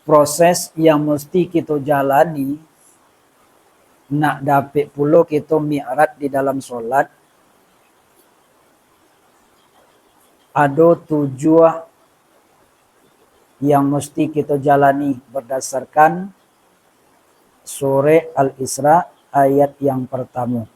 proses yang mesti kita jalani nak dapat pula kita mi'raj di dalam solat. Ada 7 yang mesti kita jalani berdasarkan surah Al-Isra ayat yang pertama.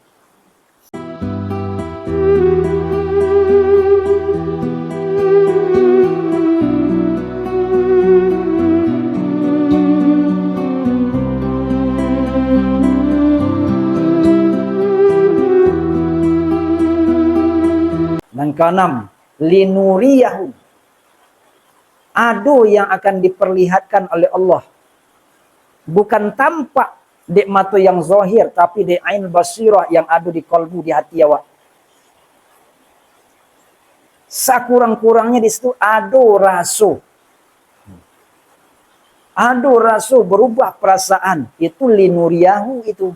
Dan keenam, linuriyahu. Ada yang akan diperlihatkan oleh Allah. Bukan tampak di mata yang zahir, tapi di ain basirah yang ada di kalbu, di hati awak. Sakurang-kurangnya di situ ada rasa. Ada rasa berubah perasaan. Itu linuriyahu itu.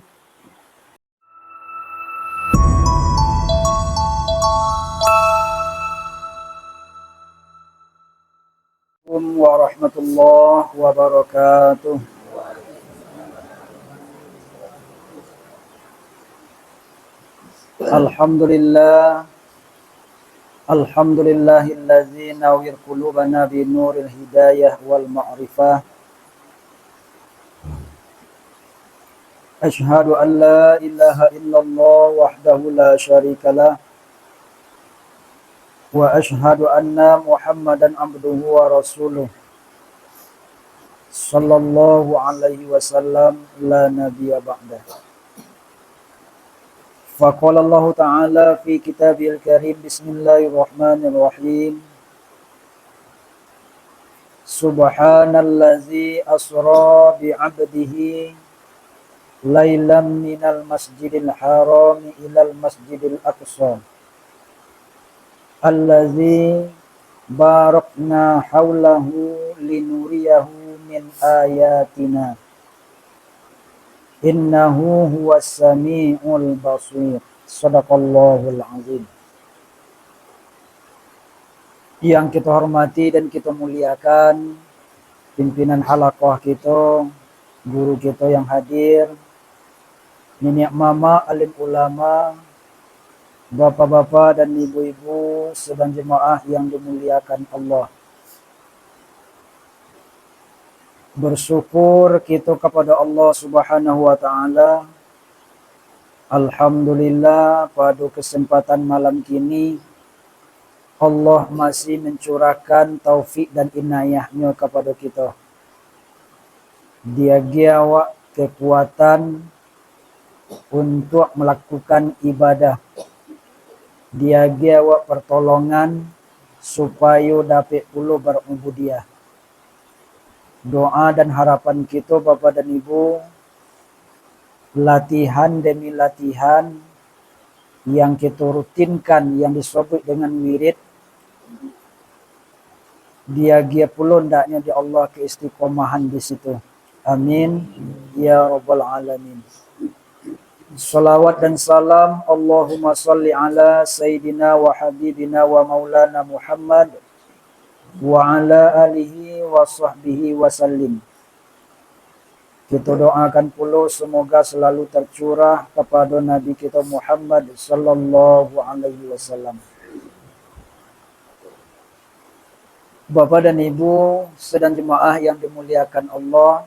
Warahmatullahi wabarakatuh. Alhamdulillah. Alhamdulillahillazi nawwir qulubana bi nuril hidayah wal ma'rifah. Asyhadu an la ilaha illallah wahdahu la syarikalah. Wa asyhadu anna Muhammadan abduhu wa rasuluh. Sallallahu alaihi wasallam la nabiyya ba'dah. Faqala Allah Ta'ala fi kitabil karim, bismillahirrahmanirrahim. Subhanallazi asra bi'abdihi laylan minal masjidil haram ilal masjidil aqsa. Allazi barakna haulahu linuriyahu min ayatina. Innahu huwas sami'ul basir. Shadaqallahul azim. Yang kita hormati dan kita muliakan pimpinan halaqah kita, guru kita yang hadir, nenek mama, alim ulama, bapak-bapak dan ibu-ibu sedang jemaah yang dimuliakan Allah. Bersyukur kita kepada Allah Subhanahu wa taala. Alhamdulillah, pada kesempatan malam kini Allah masih mencurahkan taufik dan inayahnya kepada kita. Dia giawa kekuatan untuk melakukan ibadah. Dia giawa pertolongan supaya dapat pula berubudiyah. Doa dan harapan kita Bapak dan Ibu, latihan demi latihan yang kita rutinkan yang disebut dengan wirid, dia pula hendaknya di Allah keistiqomahan di situ. Amin ya rabbal alamin. Salawat dan salam Allahumma salli ala sayyidina wa habibina wa maulana Muhammad wa ala alihi wa sahbihi wa sallim. Kita doakan pula semoga selalu tercurah kepada Nabi kita Muhammad sallallahu alaihi wasallam. Bapak dan Ibu sedang jemaah yang dimuliakan Allah,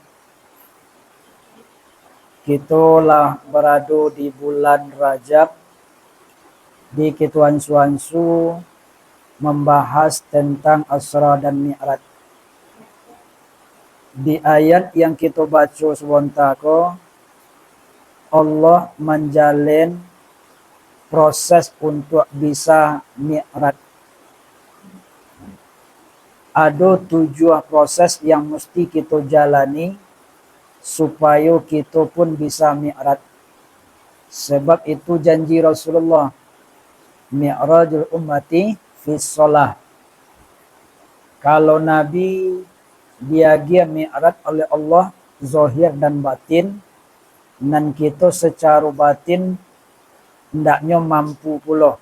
kita lah berada di bulan Rajab, di Kituan Suansu membahas tentang Asra dan Mi'raj. Di ayat yang kita baca sebentar ko, Allah menjalin proses untuk bisa Mi'raj. Ada 7 proses yang mesti kita jalani supaya kita pun bisa Mi'raj. Sebab itu janji Rasulullah, Mi'rajul ummati fis shalah. Kalau Nabi dia Mi'raj oleh Allah zahir dan batin, dan kita secara batin hendaknya mampu pula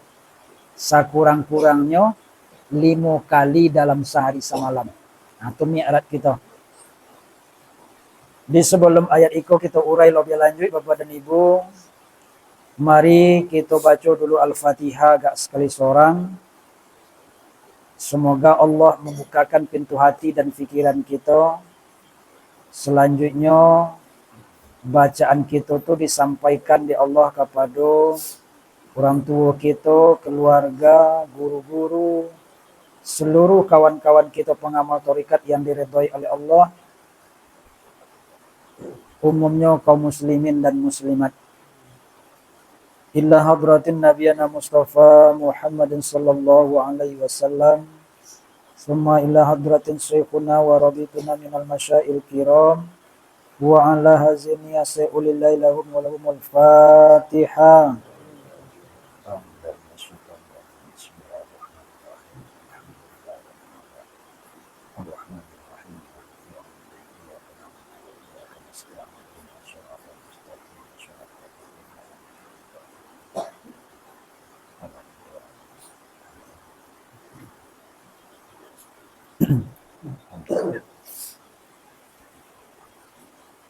sakurang-kurangnya 5 kali dalam sehari semalam. Nah, itu Mi'raj kita. Di sebelum ayat itu kita urai lebih lanjut Bapak dan Ibu. Mari kita baca dulu Al-Fatihah gak sekali seorang. Semoga Allah membukakan pintu hati dan pikiran kita. Selanjutnya bacaan kita tuh disampaikan di Allah kepada orang tua kita, keluarga, guru-guru, seluruh kawan-kawan kita pengamal tarekat yang diridhai oleh Allah. Umumnya kaum muslimin dan muslimat. Illa hadratin nabiyana Mustafa Muhammadin sallallahu alaihi wasallam. Summa ila hadratin syekhuna wa rabituna minal masyail kiram. Wa ala hazini yasa'ulillahi lahum wa lahumul fatihah.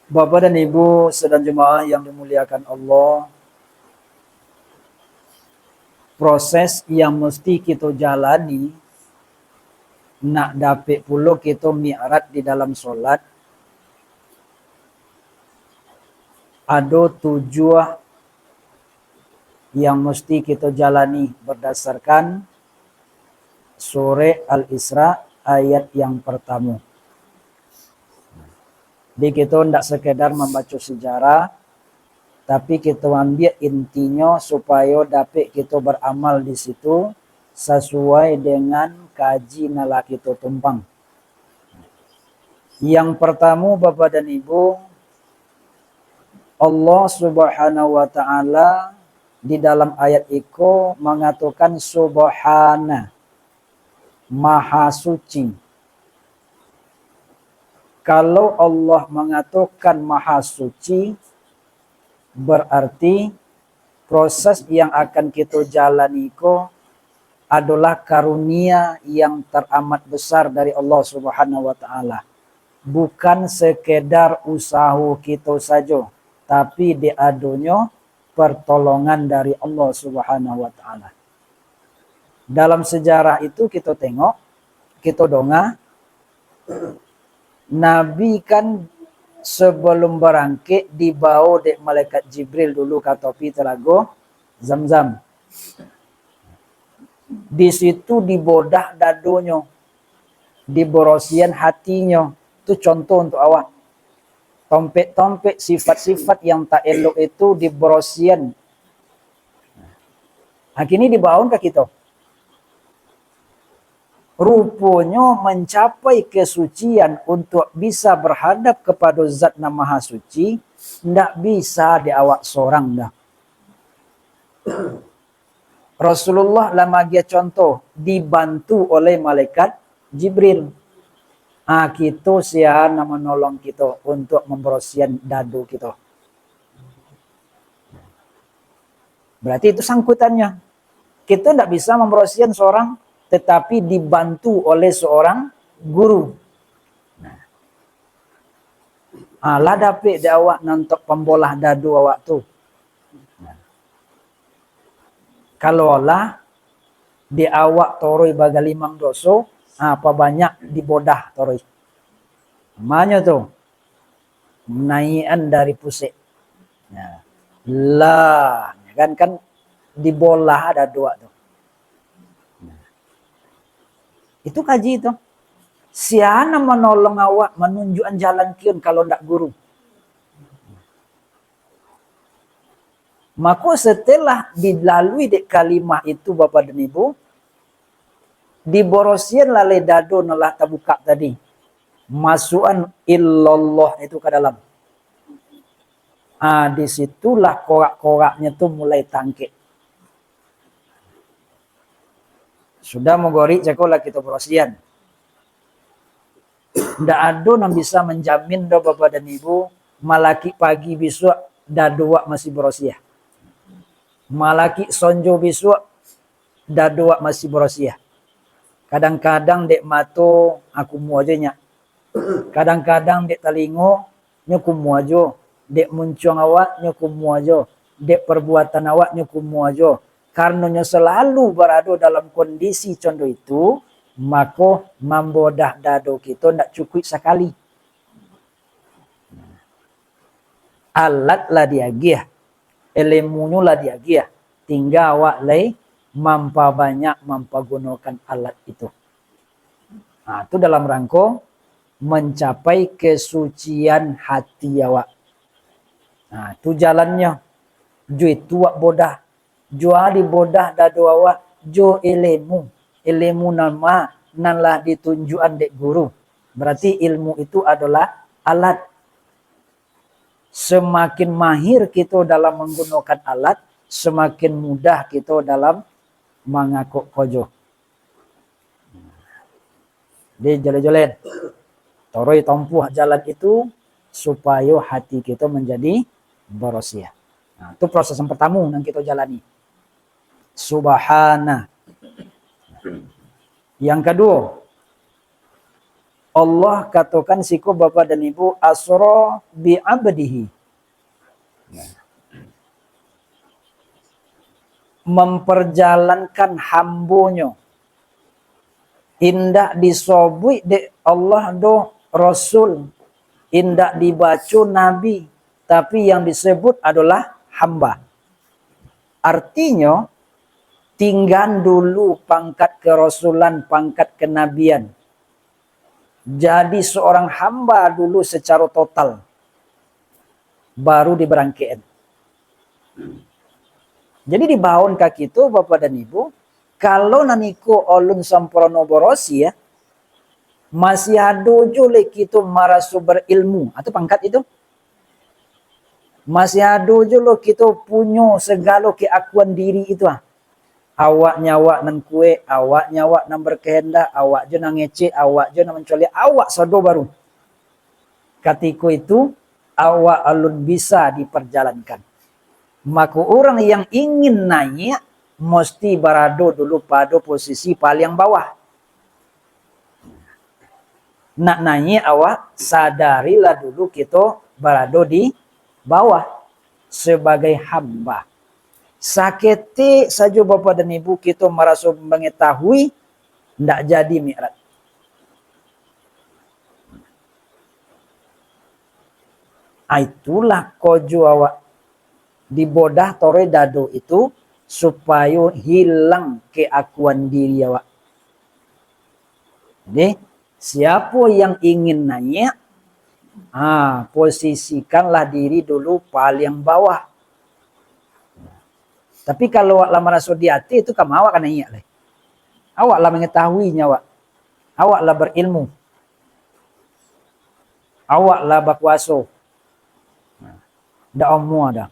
Bapak dan Ibu sedang jemaah yang dimuliakan Allah, proses yang mesti kita jalani nak dapat pula kita mi'raj di dalam solat, ada tujuan yang mesti kita jalani berdasarkan surah Al-Isra ayat yang pertama. Jadi kita tidak sekedar membaca sejarah, tapi kita ambil intinya supaya dapat kita beramal di situ sesuai dengan kaji nala kita tumpang. Yang pertama Bapak dan Ibu, Allah Subhanahu wa taala di dalam ayat itu mengatakan subhana, maha suci. Kalau Allah mengatakan maha suci, berarti proses yang akan kita jalani itu adalah karunia yang teramat besar dari Allah Subhanahu wa taala. Bukan sekedar usaha kita saja, tapi diadunya pertolongan dari Allah Subhanahu wa taala. Dalam sejarah itu kita tengok, kita dongah, Nabi kan sebelum berangkat dibawa dek malaikat Jibril dulu ke topi telaga Zamzam. Di situ dibodah dadonya, diborosian hatinya. Itu contoh untuk awak. Tompek-tompek sifat-sifat yang tak elok itu diborosian. Akhirnya dibawa ke kita. Rupanya mencapai kesucian untuk bisa berhadap kepada Zat yang Maha Suci, tidak bisa di awak seorang dah. Rasulullah lama dia contoh dibantu oleh malaikat Jibril. Kita siapa nama menolong kita untuk membersihan dadu kita. Berarti itu sangkutannya. Kita tidak bisa membersihan seorang, tetapi dibantu oleh seorang guru. Lah dapat di awak nantok pembolah dadu awak tu. Kalau lah di awak toroi baga limang doso, apa banyak dibodah toroi. Namanya tu naikan dari pusik. Lah kan dibolah ada dua tu. Itu kaji itu. Siapa menolong awak menunjukkan jalan kian kalau ndak guru. Maka setelah dilalui dek kalimah itu Bapak dan Ibu, diborosian lalai dado nalah tabuka tadi. Masukan illallah itu ke dalam. Disitulah korak-koraknya tuh mulai tangkit. Sudah menggori cakolah kita borosian. Ndak ada yang bisa menjamin do Bapak dan Ibu malaki pagi besok dadua masih borosiah. Malaki sonjo besok dadua masih borosiah. Kadang-kadang dek mato aku mu aja nya. Kadang-kadang dek telingo nyukumu aja. Dek muncung awak nyukumu aja. Dek perbuatan awak nyukumu aja. Karena selalu berada dalam kondisi contoh itu, maka membodah dado kita tidak cukup sekali. Alat lah diagih. Ilmunya lah diagih. Tinggal awak lay mampa banyak gunakan alat itu. Nah, itu dalam rangka mencapai kesucian hati awak. Nah, itu jalannya. Jo itu wak bodah. Jo di bodah dado awak. Jo ilmu. Ilmu nama nanlah ditunjukan dek guru. Berarti ilmu itu adalah alat. Semakin mahir kita dalam menggunakan alat, semakin mudah kita dalam mengakuk kojo. Di jalan-jalan. Toroi tempuh jalan itu supaya hati kita menjadi bersih. Nah, itu proses yang pertama yang kita jalani. Subhana. Yang kedua, Allah katakan siku Bapak dan Ibu asra bi abdihi. Memperjalankan hambonyo. Indak disobui de Allah do Rasul. Indak dibaca Nabi. Tapi yang disebut adalah hamba. Artinya, tinggal dulu pangkat kerasulan, pangkat kenabian. Jadi seorang hamba dulu secara total. Baru diberangkaian. Jadi di bawah kaki itu Bapak dan Ibu, kalau naniko olun samprono borosi ya, masih ada jule kita marasu berilmu. Atau pangkat itu. Masih ada jule kita punya segala keakuan diri itu. Awak nyawa nan kue, awak nyawa nan berkehendak, awak je nan ngece, awak je nan mencoli, awak sado baru. Ketika itu, awak alun bisa diperjalankan. Maka orang yang ingin naik, mesti berada dulu pada posisi paling bawah. Nak naik awak, sadarilah dulu kita berada di bawah sebagai hamba. Sakiti saja Bapak dan Ibu kita merasa mengetahui, tidak jadi mi'raj. Itulah kojo awak dibodah tore dado itu supaya hilang keakuan diri awak. Jadi siapa yang ingin naik, posisikanlah diri dulu paling bawah. Tapi kalau awak lah merasa di hati itu kamu awak kan naik lah. Awak lah mengetahuinya awak. Awak lah berilmu. Awak lah berkuasa. Dah omong dah.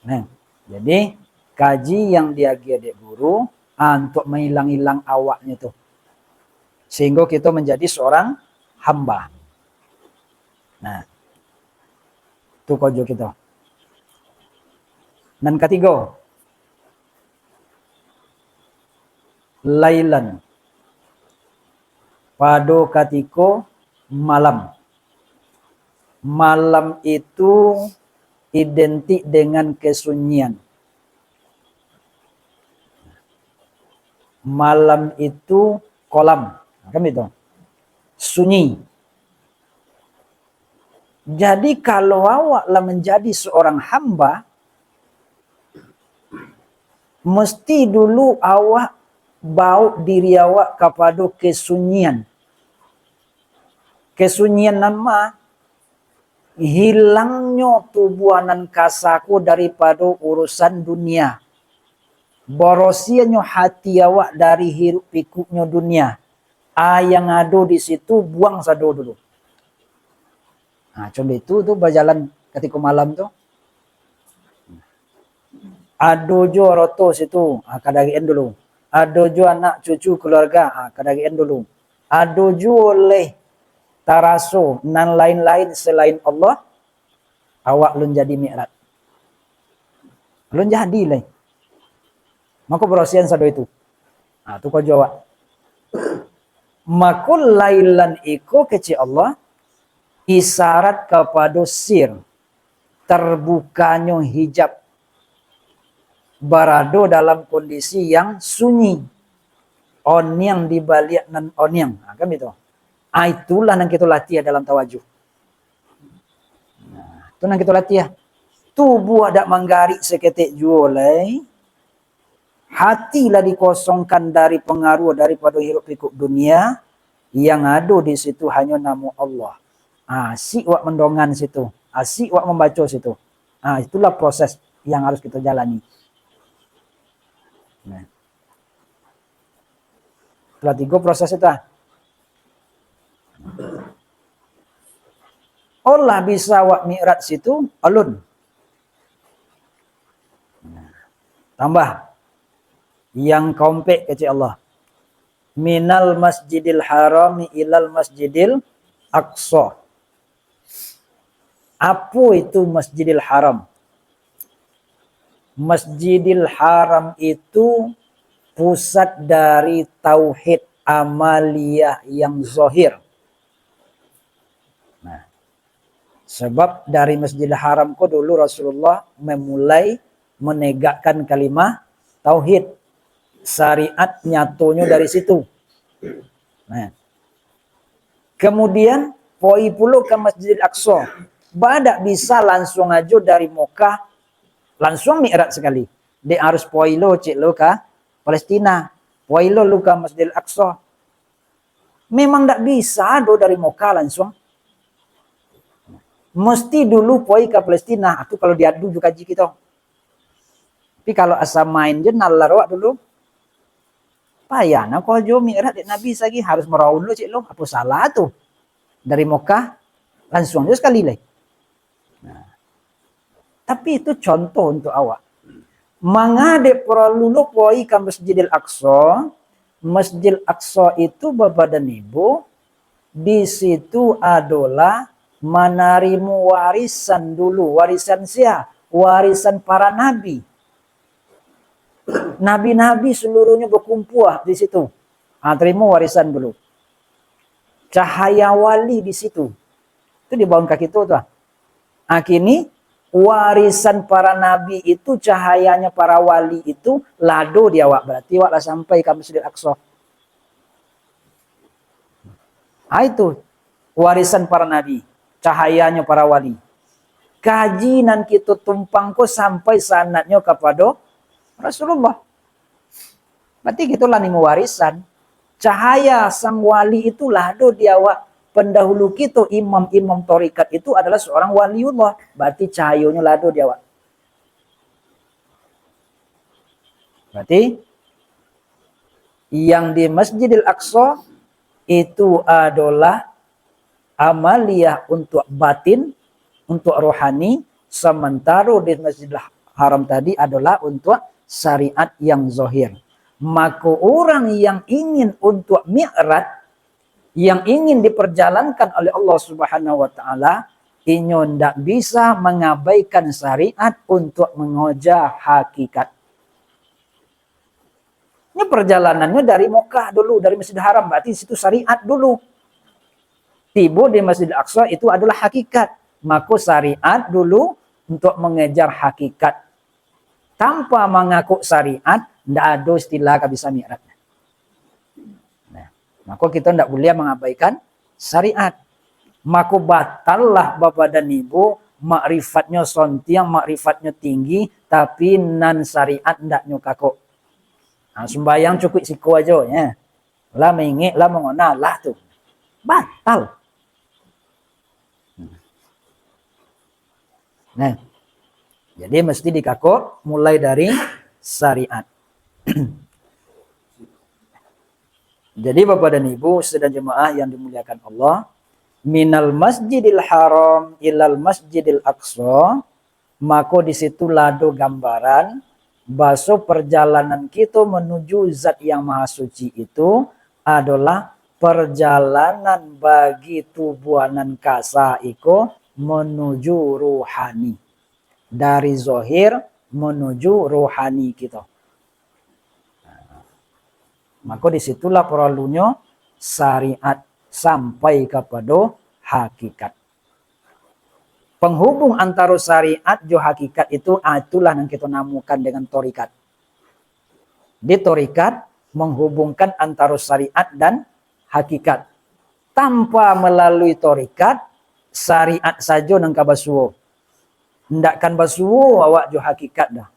Nah, jadi kaji yang diagi adik guru untuk menghilang-hilang awaknya tuh. Sehingga kita menjadi seorang hamba. Nah, itu kojo kita. Dan ketiga, lailan. Pada ketika malam. Malam itu identik dengan kesunyian. Malam itu kolam. Kan itu? Sunyi. Jadi kalau awaklah menjadi seorang hamba, mesti dulu awak bawa diri awak kepada kesunyian. Kesunyian nama hilangnya tubuhanan kasaku daripada urusan dunia. Borosiannya hati awak dari hiruk pikuknya dunia. Yang ada di situ buang sado dulu. Nah, coba itu tuh berjalan ketika malam tuh. Ada jo roto situ, kadagian dulu. Ada jo anak cucu keluarga, kadagian dulu. Ada jo oleh taraso nan lain-lain selain Allah, awak lun jadi mi'raj. Lun jadi lah. Maka berosian sado itu. Itu kau jawab. Makul lailan iku keci Allah isyarat kepada sir, terbukanya hijab, berada dalam kondisi yang sunyi, onyang di balik nan onyang, kan itu. Itulah yang kita latih dalam tawajuh. Itu yang kita latih. Tubuh ada menggarik seketik jualai, hatilah dikosongkan dari pengaruh daripada hirup pikuk dunia, yang ada di situ hanya nama Allah. Asyik wak mendongan situ, asyik wak membaca situ. Itulah proses yang harus kita jalani. Nah. Telah 3 proses itu. Allah bisa wak mi'raj situ alun. Tambah yang komplek kecil Allah. Minal masjidil haram ilal masjidil aqsa. Apa itu masjidil haram? Masjidil haram itu pusat dari tauhid amaliyah yang zahir. Nah, sebab dari Masjidil Haram ko dulu Rasulullah memulai menegakkan kalimah tauhid. Syariat nyatonya dari situ. Nah, kemudian poi puluh ke Masjidil Aqsa. Badak bisa langsung aja dari Mekah langsung mi'raj sekali. Dia harus poi lo cik lo ke Palestina. Poi lo ke Masjidil Aqsa. Memang tak bisa do dari Mekah langsung. Mesti dulu poi ke Palestina. Itu kalau diadu juga kita. Tapi kalau asal main je nalar dulu. Payah nak kau jo mi'raj Nabi lagi harus meraun lo cik lo. Apa salah tuh? Dari Mekah langsung aja sekali lagi. Nah. Tapi itu contoh untuk awak. Mengade perlu lo poi ke Masjidil Aqsa. Masjidil Aqsa itu Bapak dan Ibu. Di situ adalah menarimu warisan dulu. Warisan siapa? Warisan para nabi. Nabi-nabi seluruhnya berkumpul di situ. Terima warisan dulu. Cahaya wali di situ. Itu di bawah kaki itu tuh. Kini warisan para nabi itu cahayanya para wali itu lado di awak. Berarti awak lah sampai ke Masjidil Aqsa. Itu warisan para nabi. Cahayanya para wali. Kajian kita tumpang ko sampai sanatnya kepada Rasulullah. Berarti gitulah nih warisan. Cahaya sang wali itulah do di awak. Pendahulu kita imam-imam torikat itu adalah seorang waliullah. Berarti cahayanya lado di awak. Berarti yang di Masjidil Aqsa itu adalah amaliyah untuk batin, untuk rohani. Sementara di Masjidil Haram tadi adalah untuk syariat yang zahir. Maka orang yang ingin untuk mi'raj, yang ingin diperjalankan oleh Allah Subhanahu wa taala, inyo ndak bisa mengabaikan syariat untuk mengejar hakikat. Ini perjalanannya dari Mekah dulu, dari Masjidil Haram, berarti situ syariat dulu. Tiba di Masjidil Aqsa itu adalah hakikat. Maka syariat dulu untuk mengejar hakikat. Tanpa mengaku syariat, tidak ada istilah bisa mi'raj. Nah, maka kita tidak boleh mengabaikan syariat. Maka batallah Bapak dan Ibu, makrifatnya sontiang, makrifatnya tinggi, tapi nan syariat tidak nyukako. Nah, sembahyang cukup siku aja ya. Lah mengik, lah mengona, lah tuh. Batal. Nah, jadi mesti dikakok mulai dari syariat. Jadi Bapak dan Ibu sedang jemaah yang dimuliakan Allah, minal masjidil haram ilal masjidil aqsa, maka di situ lado gambaran bahwa perjalanan kita menuju zat yang maha suci itu adalah perjalanan bagi tubuhanan kasa iko menuju ruhani. Dari zahir menuju rohani kita. Maka disitulah perlunya syariat sampai kepada hakikat. Penghubung antara syariat jo hakikat itu itulah yang kita namakan dengan torikat. Di torikat menghubungkan antara syariat dan hakikat. Tanpa melalui torikat, syariat saja nang kabasuo. Ndakkan basuo awak jo hakikat dah.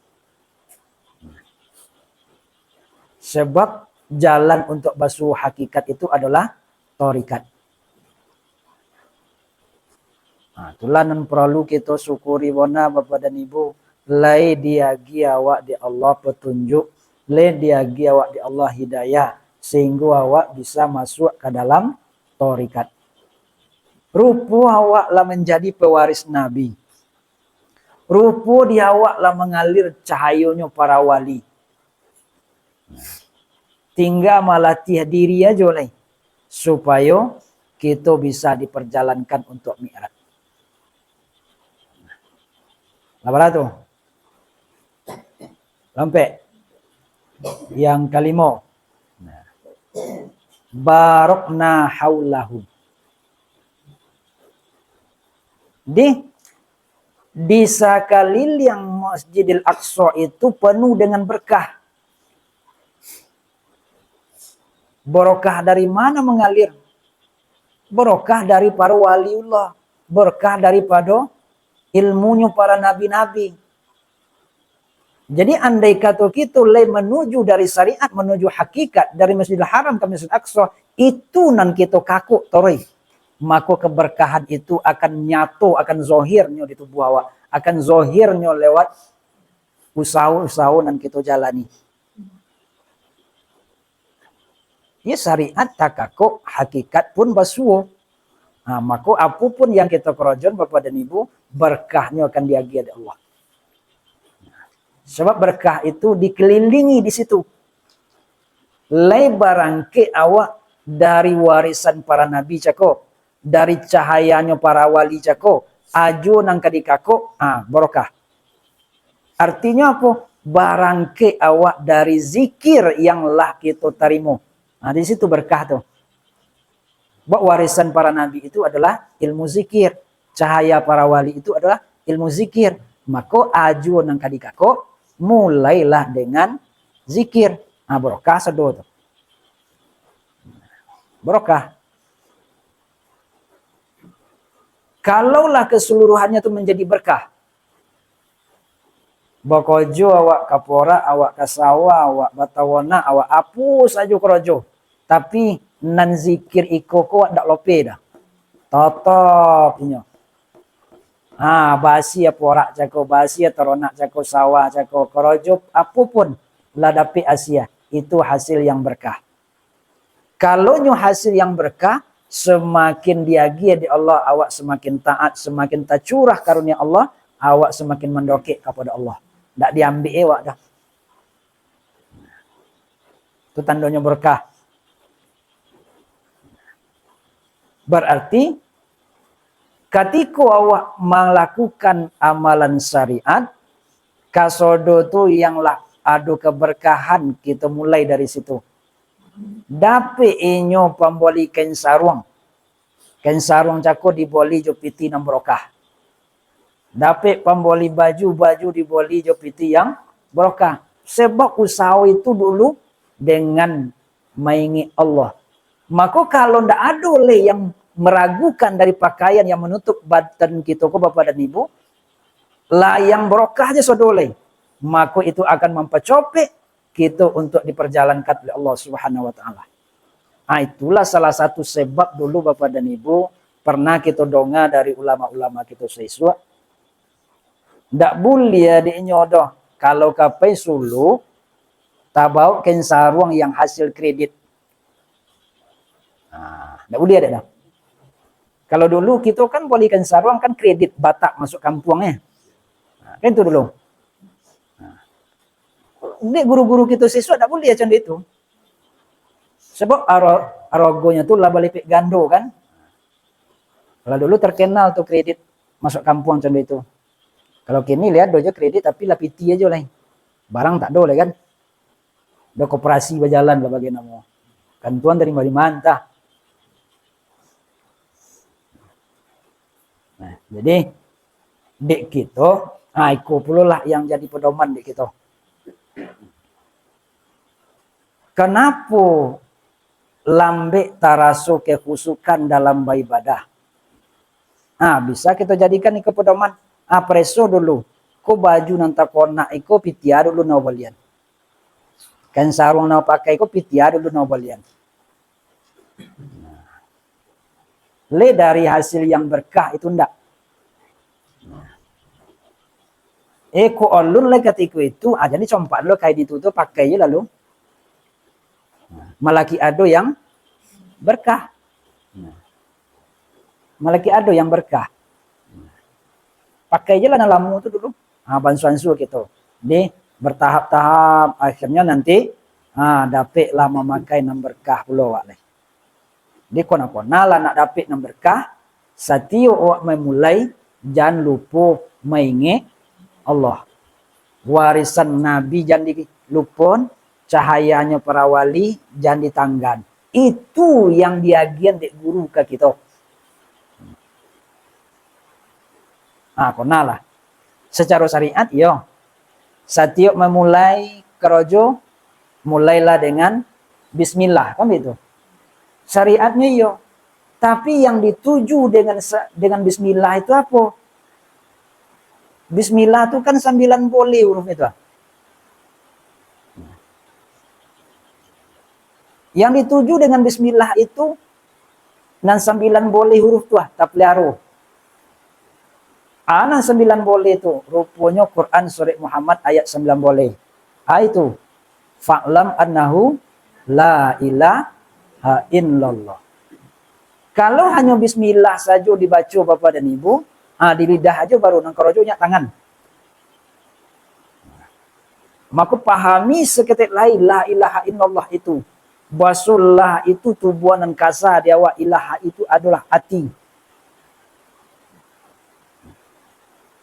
Sebab jalan untuk basuo hakikat itu adalah torikat. Itulah yang perlu kita syukuri wana Bapak dan Ibu. Lai diagi awak di Allah petunjuk. Lai diagi awak di Allah hidayah. Sehingga awak bisa masuk ke dalam torikat. Rupa awak lah menjadi pewaris Nabi. Rupa di awak lah mengalir cahayanya para wali. Tinggal melatih diri aja lah. Supaya kita bisa diperjalankan untuk mi'raj. Apa tu? Sampai yang kelima. Barokna haulahu. Di sekeliling Masjidil Aqsa itu penuh dengan berkah. Barokah dari mana mengalir? Barokah dari para waliullah. Berkah daripada ilmunya para nabi-nabi. Jadi andai kata kita menuju dari syariat, menuju hakikat, dari Masjidil Haram ke Masjidil Aqsa, itu nan kita kakuk toroi. Maka keberkahan itu akan nyatu, akan zohirnya di tubuh awak. Akan zohirnya lewat usaha-usaha nan kita jalani. Ya syariat tak kakuk, hakikat pun basuh. Maka apapun yang kita kerojon Bapak dan Ibu, berkahnya akan diagi oleh Allah. Sebab berkah itu dikelilingi di situ. Barangke awak dari warisan para nabi cako, dari cahayanya para wali cako, aju nang kadikako, barokah. Artinya apa? Barangke awak dari zikir yang lah kita tarimo. Di situ berkah tuh. Warisan para nabi itu adalah ilmu zikir. Cahaya para wali itu adalah ilmu zikir. Maka aju nang kadikako, mulailah dengan zikir. Barokah sedot. Barokah. Kalaulah keseluruhannya itu menjadi berkah. Bokojo awak kapora, awak kasawa, awak batawana, awak apu saja kerojo. Tapi nan zikir iko ko ndak lope dah. Totopnya. Basi porak cako, basi teronak cako, sawah cako, kerojo apapun ladapi Asia. Itu hasil yang berkah. Kalau nyu hasil yang berkah, semakin diagi di Allah, awak semakin taat, semakin tercurah karunia Allah, awak semakin mendokek kepada Allah. Tak diambil awak dah. Itu tandanya berkah. Berarti ketika awak melakukan amalan syariat, kasodo tu yang lah ada keberkahan, kita mulai dari situ. Dapat inyo pemboli kain sarung. Kain sarung cako diboli jo piti nam berkah. Dapat pemboli baju diboli jo piti yang berkah. Sebab usaha itu dulu dengan mengingat Allah. Maka kalau ndak ada yang meragukan dari pakaian yang menutup badan kita ko Bapak dan Ibu, lah yang berkah aja sodole, maka itu akan mempercopek kita untuk diperjalankan oleh Allah Subhanahu wa taala. Itulah salah satu sebab dulu Bapak dan Ibu pernah kita donga dari ulama-ulama kita seiswa. Ndak boleh dinyodoh kalau kapai sulu tabau kain sarung yang hasil kredit. Ndak boleh ada dah. Kalau dulu kita kan bolehkan sarung kan kredit Batak masuk kampungnya. Kan itu dulu. Ini guru-guru kita siswa tak boleh macam itu. Sebab arogonya tu lah balik gando kan. Kalau dulu terkenal tuh kredit masuk kampung macam itu. Kalau kini lihat dojo kredit tapi lah piti aja lah. Barang tak do lah kan. Do koperasi berjalan lah bagian nama. Kan tuan dari mana entah. Nah, jadi dek kita, iko pula lah yang jadi pedoman dek kita. Kenapa lambe taraso kekhusukan dalam beribadah? Bisa kita jadikan iko pedoman. Preso dulu. Ko baju nanta kona iko pitia dulu na balian. Kan sarung na pakai iko pitia dulu na balian. Le dari hasil yang berkah itu ndak. Ko olun le ketika itu aja ni compak lo kayak ditutup pakai je lalu. Malaki ado yang berkah. Malaki ado yang berkah. Pakai je lah nalamu itu dulu. Bansuan-su gitu. Di bertahap-tahap akhirnya nanti dapatlah memakai nam berkah pula wak leh. Di kona-kona lah nak dapat nam berkah, satio awak memulai jangan lupa mengingat Allah. Warisan Nabi jangan dilupon, cahayanya para wali jangan ditanggan. Itu yang diagian dek guru ke kita. Kona lah. Secara syariat, yo. Setiap memulai kerojo, mulailah dengan bismillah, kan begitu. Syariatnya yo. Tapi yang dituju dengan bismillah itu apa? Bismillah itu kan 9 boleh huruf itu. Yang dituju dengan bismillah itu nan 9 boleh huruf tuah, tak pelihara. Ana 9 boleh itu rupanya Quran surat Muhammad ayat 9 boleh. Itu fa'lam annahu la ilaha illallah. Kalau hanya bismillah saja dibaca Bapak dan Ibu, di lidah aja baru nang kerojonya tangan. Maka pahami seketik lain la ilaha illallah itu. Basullah itu tubuhan dan kasa dia wa ilaha itu adalah hati.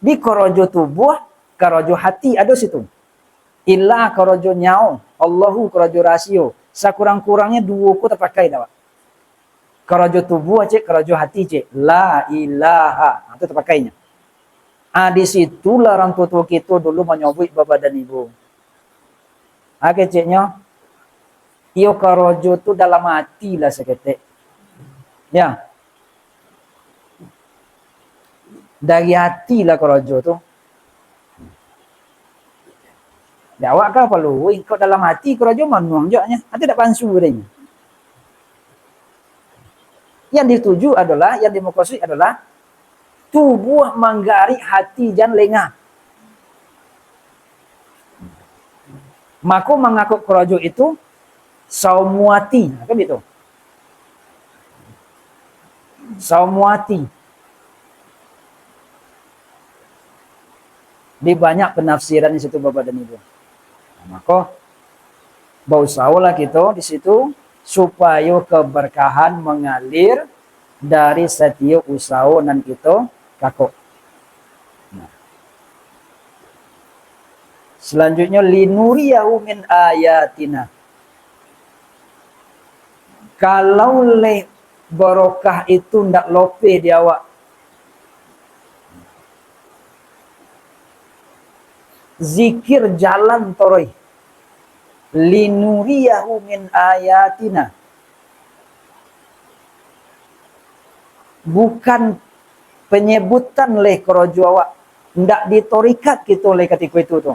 Di korojo tubuh, korojo hati ada situ. Ilah korojo nyao, Allahu korojo rasio. Sakurang-kurangnya 2 ku terpakai dah. Korojo tubuh cek, korojo hati cek. La ilaha, itu terpakainya. Di situ orang tua kita dulu menyebut Bapak dan Ibu. Keceknya, iyo korojo tu dalam hati lah seketik. Ya. Dari hati lah korojo tu. Jawab kau perlu. Kau dalam hati korojo manuang jawabnya. Nanti tak pansu dia. Yang dituju adalah, yang dimaksud adalah tubuh menggarik hati jangan lengah. Maka mengaku korojo itu saumuati. Kan gitu. Saumuati. Di banyak penafsiran di situ Bapak dan Ibu. Maka berusahalah kita di situ supaya keberkahan mengalir dari setiap usaha dan kita kakok. Selanjutnya linuriyahu min ayatina. Kalau le barokah itu ndak lope di awak. Zikir jalan toroi. Linuriyahu min ayatina. Bukan penyebutan leh kerojo awak. Ndak ditorikat kita leh ketika itu tuh.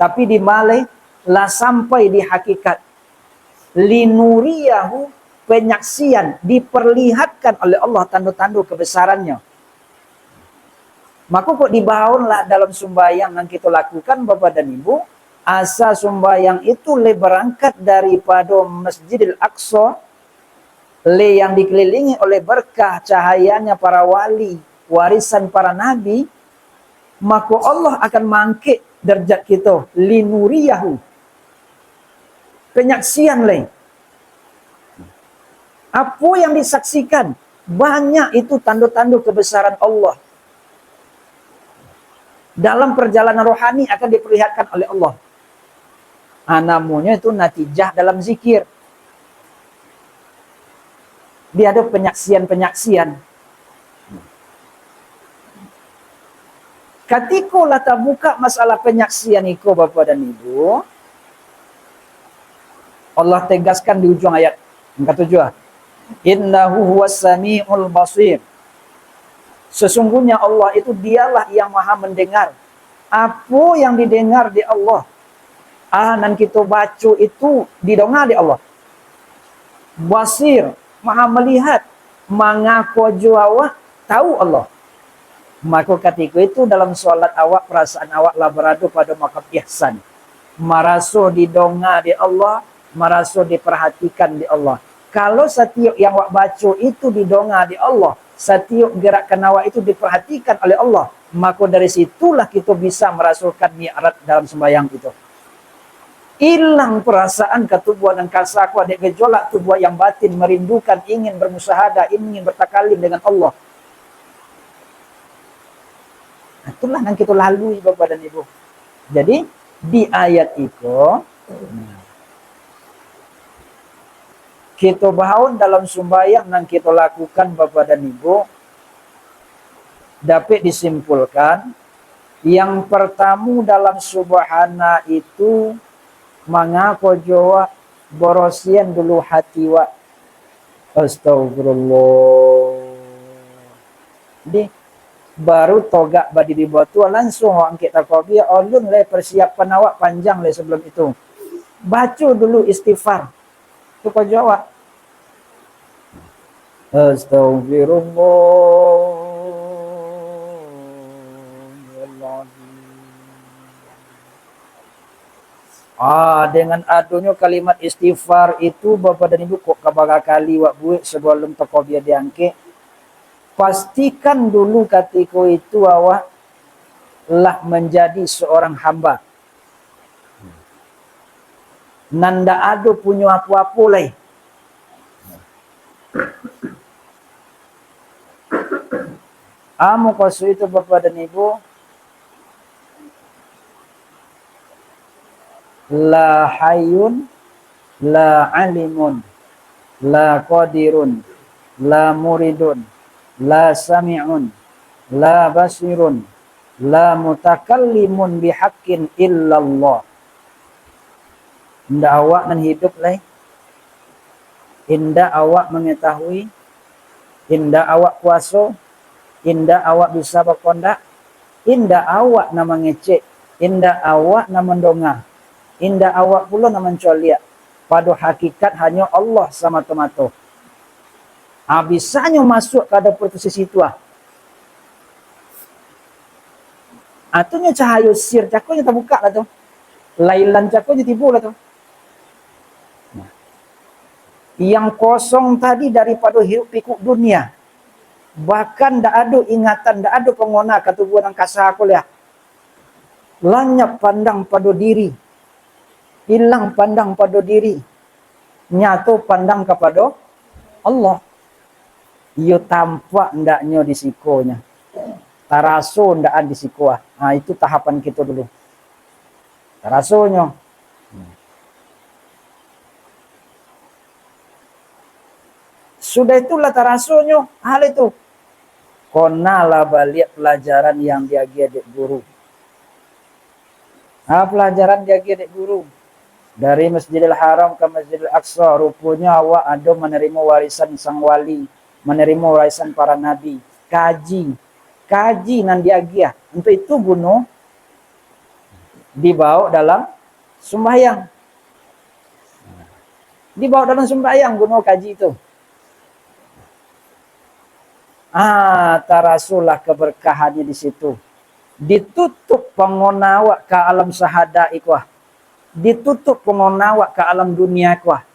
Tapi di malai lah sampai di hakikat. Linuriyahu penyaksian. Diperlihatkan oleh Allah tanda-tanda kebesarannya. Maka kok dibawalah dalam sembahyang yang kita lakukan Bapak dan Ibu. Asa sembahyang itu le berangkat daripada Masjidil Aqsa. Le yang dikelilingi oleh berkah cahayanya para wali. Warisan para nabi. Maka Allah akan mangkit derajat kita. Linuriyahu. Penyaksian le. Apa yang disaksikan? Banyak itu tanda-tanda kebesaran Allah. Dalam perjalanan rohani akan diperlihatkan oleh Allah. Namanya itu natijah dalam zikir. Dia ada penyaksian-penyaksian. Katikulah tak buka masalah penyaksian itu Bapak dan Ibu. Allah tegaskan di ujung ayat yang ke-7. Innahu huwas samiul basir. Sesungguhnya Allah itu dialah yang maha mendengar. Apa yang didengar di Allah. Dan kita baca itu didengar di Allah. Basir, maha melihat. Mengaku awak tahu Allah. Maka ketika itu dalam solat awak, perasaan awak lah berada pada makam ihsan. Merasa didonga di Allah, merasa diperhatikan di Allah. Kalau setiap yang awak baca itu didonga di Allah, setiap gerakan awak itu diperhatikan oleh Allah, maka dari situlah kita bisa merasakan mi'raj dalam sembahyang itu. Hilang perasaan ketubuhan dan kasaku, ada gejolak tubuh yang batin, merindukan, ingin bermusahadah, ingin bertakalim dengan Allah. Itulah yang kita lalui Bapak dan Ibu. Jadi di ayat itu kita bahas dalam sembahyang yang kita lakukan Bapak dan Ibu, dapat disimpulkan yang pertama dalam subhana itu mengaku jawa borosian dulu hati wa astagfirullah. Jadi baru togak badi dibuat tua langsung angkat takobia ulun le persiapan awak panjang le sebelum itu. Baca dulu istighfar. Itu kau jawab. Astagfirullah. Dengan adunya kalimat istighfar itu Bapak dan Ibu kok kabaga kali wak buik sebelum takobia diangkat. Pastikan dulu ketika itu awak lah menjadi seorang hamba. Nanda ada punya apa-apa lagi. Mukasu itu Bapak dan Ibu, la hayyun, la alimun, la qadirun, la muridun, la sami'un, la basirun, la mutakallimun bihaqqin illallah. Indah awak dan hidup leh. Indah awak mengetahui. Indah awak kuasa. Indah awak bisa berkondak. Indah awak na mengecek. Indah awak na mendongah. Indah awak pula na mencoliak. Pada hakikat hanya Allah semata-mata. Bisanya masuk pada posisi itu. Atunya cahaya sir cakonya terbuka lah tu. Lailan cakonya timbul lah tu. Yang kosong tadi daripada hidup pikuk dunia. Bahkan tak ada ingatan, tak ada pengona ketubuhan angkasa aku lihat. Lanyap pandang pada diri. Hilang pandang pada diri. Nyata pandang kepada Allah. Ia tampak ndaknya di sikonya. Taraso ndak di sikoah. Itu tahapan kita dulu. Tarasonya. Sudah itulah tarasonya. Hal itu. Konalah balik pelajaran yang dia dek guru. Pelajaran dia dek guru. Dari Masjidil Haram ke Masjidil Aqsa. Rupanya awak ada menerima warisan sang wali. Menerima warisan para nabi. Kaji nan diagiah. Untuk itu guna dibawa dalam sembahyang. Dibawa dalam sembahyang guna kaji itu. Tarasulah keberkahannya di situ. Ditutup pengonawak ke alam syahadah ikhwah. Ditutup pengonawak ke alam dunia ikhwah.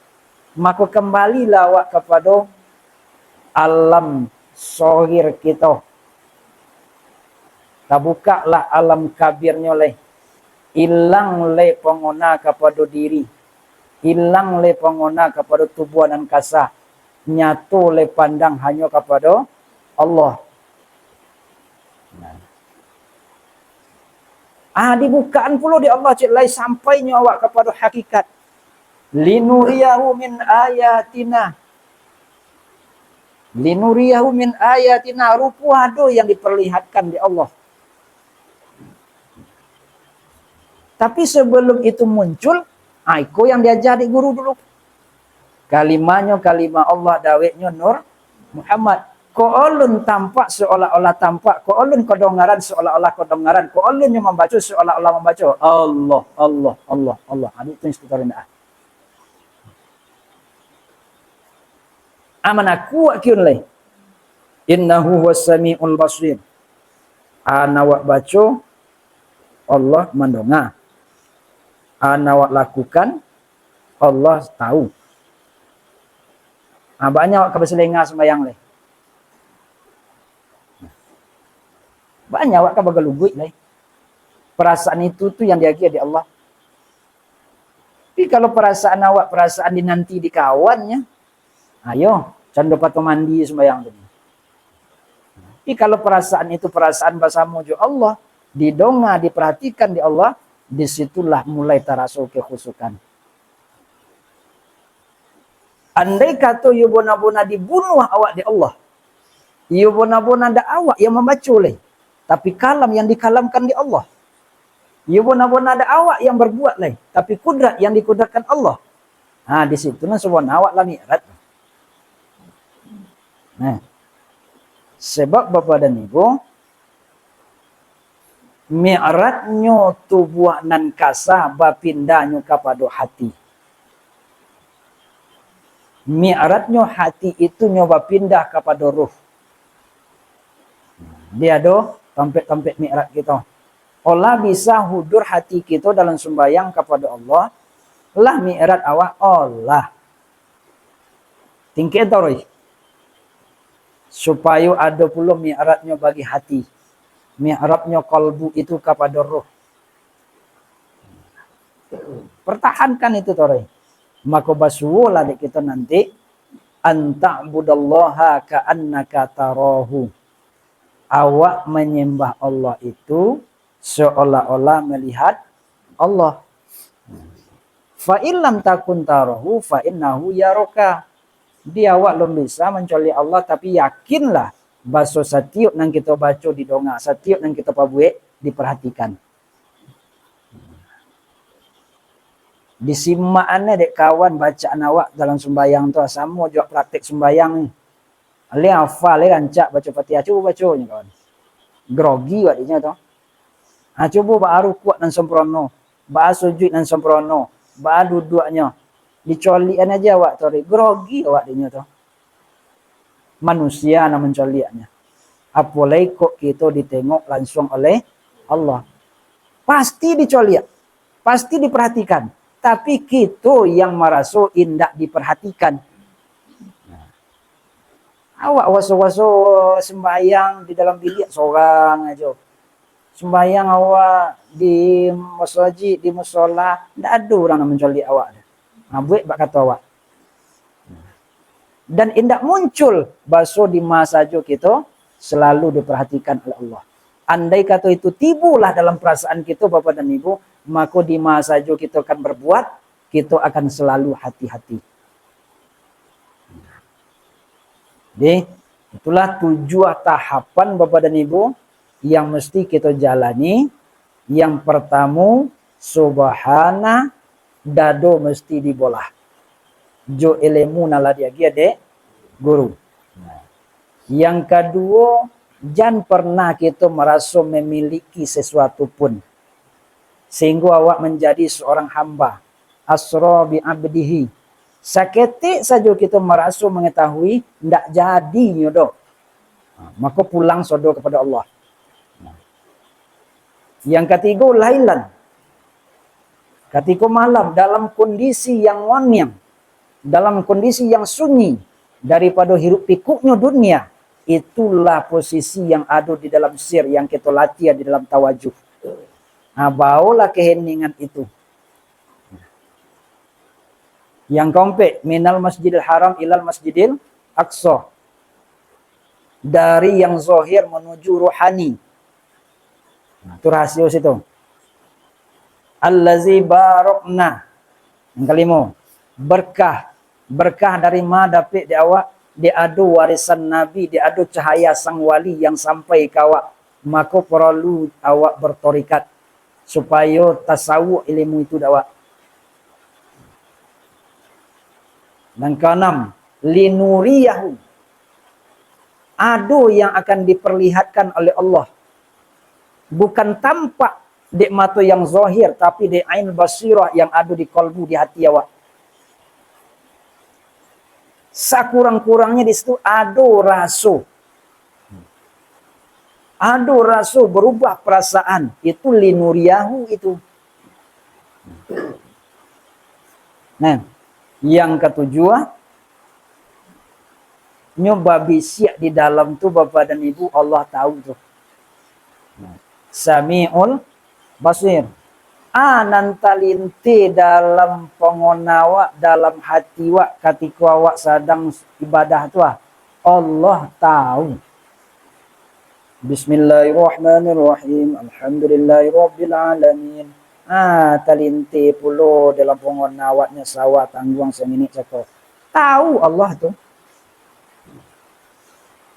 Maka kembalilah awak kepada alam sohir kita. Tabukalah alam kabirnya leh. Hilang leh pengona kepada diri. Hilang leh pengona kepada tubuh dan kasah. Nyatu leh pandang hanya kepada Allah. Dibukaan pula di Allah cik lai sampainya awak kepada hakikat. Linuriyahu min ayatina. Linuriyahu min ayatina. Rupa ada yang diperlihatkan di Allah. Tapi sebelum itu muncul, iko yang diajar di guru dulu. Kalimahnya kalimah Allah, dawetnya Nur Muhammad. Ko ulun tampak seolah-olah tampak, ko ulun kedengaran seolah-olah kedengaran, ko ulun yang membaca seolah-olah membaca. Allah, Allah, Allah, Allah. Adik itu istighfar dah. Aman aku akiun leh. Innahu huwas samiul basir. Ana wak baca, Allah mendengar. Ana wak lakukan, Allah tahu. Banyak wak keberselengah sembayang leh. Banyak wak kebergelugut leh. Perasaan itu tu yang diagi di Allah. Tapi kalau perasaan awak, perasaan dinanti di kawannya, ayo, canda patung mandi sembayang tadi. Tapi kalau perasaan itu perasaan bersama jo Allah, didonga, diperhatikan di Allah, disitulah mulai terasa kekhusukan. Andai kata you bona-bona dibunuh awak di Allah, you bona-bona ada awak yang membaca leh, tapi kalam yang dikalamkan di Allah. You bona-bona ada awak yang berbuat leh, tapi kudrat yang dikudratkan Allah. Di situ nah sebenarnya awak lah mi'raj. Nah, sebab Bapak dan Ibu, mi'rajnya tubuh nan kasah bapindahnya kepada hati. Mi'rajnya hati itu nyoba pindah kepada ruh. Dia ada tampik-tampik mi'raj kita. Allah bisa hudur hati kita dalam sembahyang kepada Allah. Lah mi'raj awak Allah. Tingkit tahu. Supaya ada pula mi'rajnya bagi hati. Mi'rajnya kalbu itu kepada roh. Pertahankan itu tahu. Maka basulah kita nanti anta'budallaha ka'annaka tarahu. Awak menyembah Allah itu seolah-olah melihat Allah. Fa illam takun tarahu fa innahu yaraka. Dia awak belum bisa mencari Allah, tapi yakinlah bahwa setiap yang kita baca di dongak, setiap yang kita pabuik diperhatikan. Disimakane dek kawan bacaan awak dalam sembahyang tu sama juga praktik sembahyang ni. Ale hafal le rancak baca Fatihah, cuba bacanya kawan. Grogi wadinya tu. Cuba baru kuat dan sempurna, ba sujud dan sempurna, ba duduknya. Dicolian aja awak tu, grogi awak dinya tu. Manusia nak mencoliannya. Apalagi kok kita ditengok langsung oleh Allah. Pasti dicoliak, pasti diperhatikan. Tapi kita yang merasa indah diperhatikan. Awak waso-waso sembahyang di dalam bilik seorang aja. Sembahyang awak di masjid, di musola, tidak ada orang yang mencolok awak. Buat bak kata awak. Dan indak muncul baso di masa saja kita selalu diperhatikan oleh Allah. Andai kata itu tibulah dalam perasaan kita Bapak dan Ibu, maka di masa saja kita akan berbuat, kita akan selalu hati-hati. Jadi, itulah 7 tahapan Bapak dan Ibu yang mesti kita jalani. Yang pertama, subhana dado mesti dibolah. Jo ilmu nala dia dek guru. Yang kedua, jangan pernah kita merasa memiliki sesuatu pun. Sehingga awak menjadi seorang hamba. Asra bi abdihi. Saketik saja kita merasa mengetahui, tidak jadi nyodo. Maka pulang sodo kepada Allah. Yang ketiga, lailan. Ketika malam dalam kondisi yang wanyam, dalam kondisi yang sunyi daripada hiruk pikuknya dunia, itulah posisi yang ada di dalam sir yang kita latihan di dalam tawajuh. Bawalah keheningan itu. Yang keempat, minal masjidil haram ilal masjidil aqsa. Dari yang zahir menuju rohani. Itu rahasia situ. Allazi barokna. Yang kelima, berkah. Berkah dari mana dapat di awak? Dia ada warisan Nabi, dia ada cahaya sang wali yang sampai ke awak. Maka perlu awak bertorikat. supaya tasawuf ilmu itu dakwah. Dan keenam, linuriyahu, ada yang akan diperlihatkan oleh Allah, bukan tampak di mata yang zahir, tapi di ain basirah yang ada di kalbu, di hati awak. Sekurang-kurangnya di situ ada rasa. Ada rasa berubah perasaan. Itu linuriyahu itu. Nah, yang ketujuh, nyoba bisiak di dalam tu Bapak dan Ibu, Allah tahu tu. Sami'ul basir. Nantalinti dalam pengonawa, dalam hati wak, ketika awak sedang ibadah tu, Allah tahu. Bismillahirrahmanirrahim. Alhamdulillahirabbil alamin. Talinti pulo dalam pengonawatnya sawat tangguang seminit cakap. Tahu Allah tu.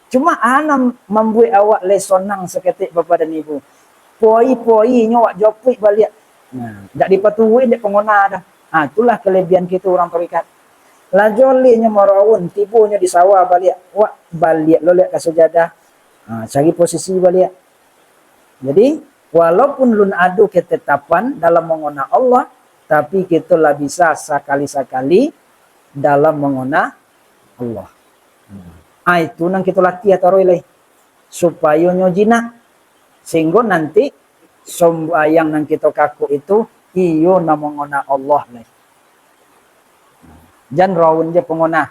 Cuma ana membuat awak lesonang seketik Bapak dan Ibu. Poi-poinya awak jopik balik. Nah, tak dipatuhi dia pengona dah. Itulah kelebihan kita orang tarekat. Lajolinya marawun, tibunya di sawah balik. Wak balik lo lihat ke sejadah. Cari posisi balik. Jadi, walaupun lun adu ketetapan dalam mengona Allah, tapi kita lah bisa sekali-sekali dalam mengona Allah. Itu nang kita latih atau roilai. Supaya nyojina. Sehingga nanti sembahyang nang kita kaku itu iyo na mengona Allah lah. Jangan rawun je pengona.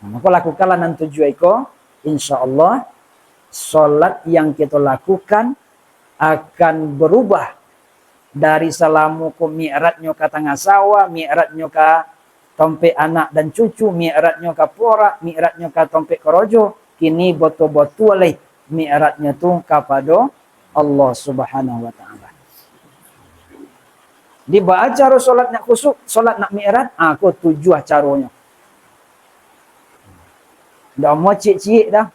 Maka lakukanlah nan tujuh iko, insya-Allah solat yang kita lakukan akan berubah dari salamu ku mi'ratnya ke tengah sawah, mi'ratnya ke tompe anak dan cucu, mi'ratnya ke porak, mi'ratnya ke tompe kerojo, kini betul-betul leh mi'ratnya tu kepada Allah Subhanahu wa taala. Dibaca cara solat nak khusuk, solat nak mi'rat, aku tujuh caranya. Dah mau cik-cik dah.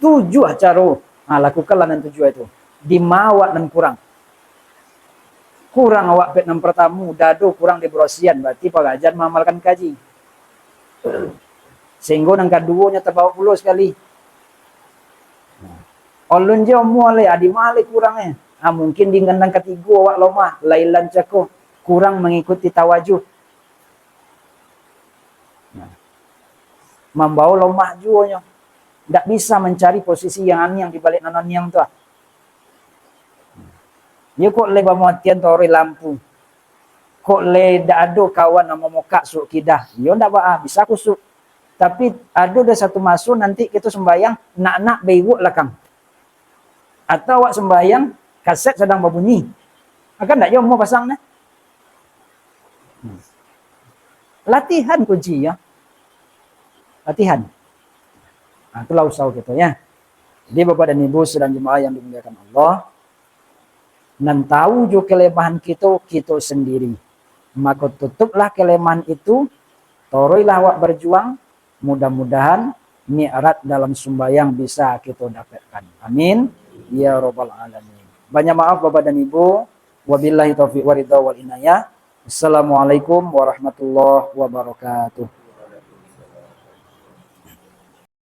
Tujuh cara. Lakukanlah nan tujuh itu. Dimawat dan kurang. Kurang awak pet enam pertamu, dado kurang di berosian, berarti pengajar mengamalkan kaji. Sehingga nang keduanya terbawa puluh sekali. Olun je mulai adi malik kurangnya. Mungkin di nang ketiga awak lomah, lailan cako kurang mengikuti tawajuh. Membawa lomah juanya. Tak bisa mencari posisi yang di balik nanon yang tu. Dia kok le bamatian tori lampu. Kok le dak ada kawan nama mokak suk kidah. Yo ndak bisa kusuk. Tapi ada satu masuk nanti kita sembayang nak beiruk lakang. Atau awak sembayang kaset sedang berbunyi. Akan tak yo mau pasang nah. Latihan kunci ya. Latihan. Itulah usaha kita ya. Jadi Bapak dan Ibu sedang jemaah yang dimuliakan Allah. Dan tahu juga kelemahan kita sendiri. Maka tutuplah kelemahan itu. Toroilah awak berjuang. Mudah-mudahan mi'rat dalam sembahyang bisa kita dapatkan. Amin. Ya Rabbal Alamin. Banyak maaf Bapak dan Ibu. Wabillahi taufiq wa ridha wal inayah. Assalamualaikum warahmatullahi wabarakatuh.